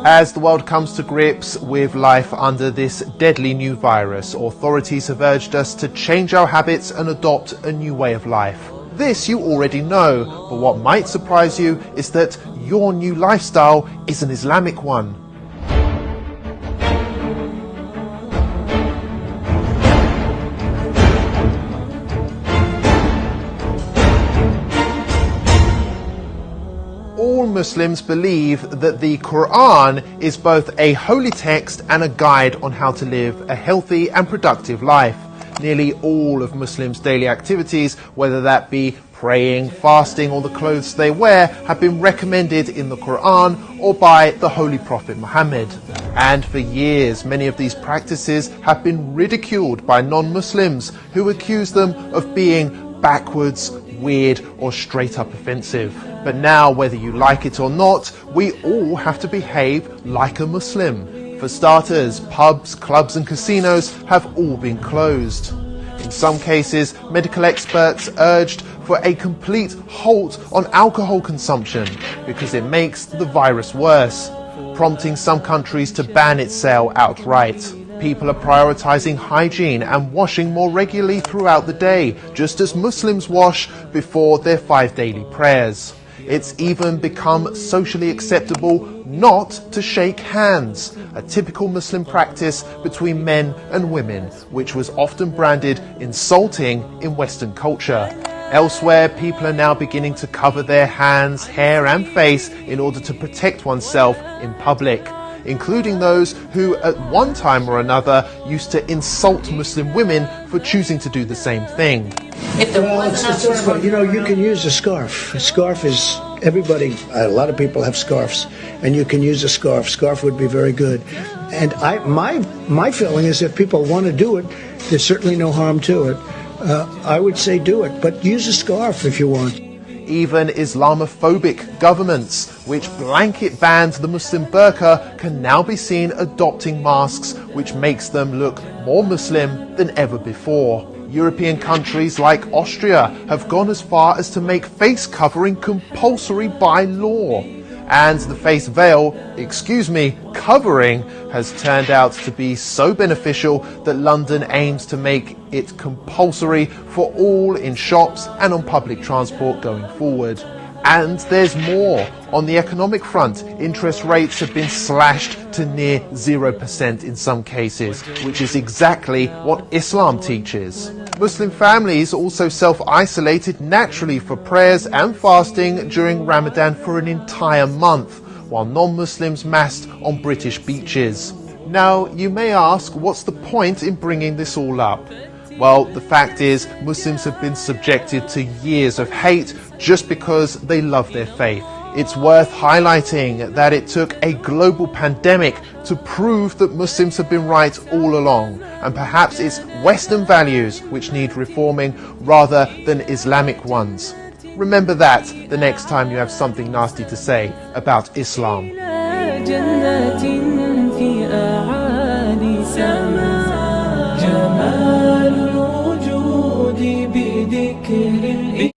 As the world comes to grips with life under this deadly new virus, authorities have urged us to change our habits and adopt a new way of life. This you already know, but what might surprise you is that your new lifestyle is an Islamic one. All Muslims believe that the Quran is both a holy text and a guide on how to live a healthy and productive life. Nearly all of Muslims' daily activities, whether that be praying, fasting, or the clothes they wear, have been recommended in the Quran or by the Holy Prophet Muhammad. And for years, many of these practices have been ridiculed by non-Muslims who accuse them of being backwards, weird, or straight up offensive. But now, whether you like it or not, we all have to behave like a Muslim. For starters, pubs, clubs and casinos have all been closed. In some cases, medical experts urged for a complete halt on alcohol consumption because it makes the virus worse, prompting some countries to ban its sale outright. People are prioritizing hygiene and washing more regularly throughout the day, just as Muslims wash before their 5 daily prayers. It's even become socially acceptable not to shake hands, a typical Muslim practice between men and women, which was often branded insulting in Western culture. Elsewhere, people are now beginning to cover their hands, hair and face in order to protect oneself in public, including those who at one time or another used to insult Muslim women for choosing to do the same thing. You know, you can use a scarf. A scarf is, a lot of people have scarves, and you can use a scarf. Scarf would be very good. And my feeling is if people want to do it, there's certainly no harm to it. I would say do it, but use a scarf if you want. Even Islamophobic governments, which blanket banned the Muslim burqa, can now be seen adopting masks, which makes them look more Muslim than ever before. European countries like Austria have gone as far as to make face covering compulsory by law. And the face veil, covering, has turned out to be so beneficial that London aims to make it compulsory for all in shops and on public transport going forward. And there's more. On the economic front, interest rates have been slashed to near 0% in some cases, which is exactly what Islam teaches. Muslim families also self-isolated naturally for prayers and fasting during Ramadan for an entire month, while non-Muslims massed on British beaches. Now, you may ask, what's the point in bringing this all up? Well, the fact is, Muslims have been subjected to years of hate just because they love their faith. It's worth highlighting that it took a global pandemic to prove that Muslims have been right all along, and perhaps it's Western values which need reforming rather than Islamic ones. Remember that the next time you have something nasty to say about Islam.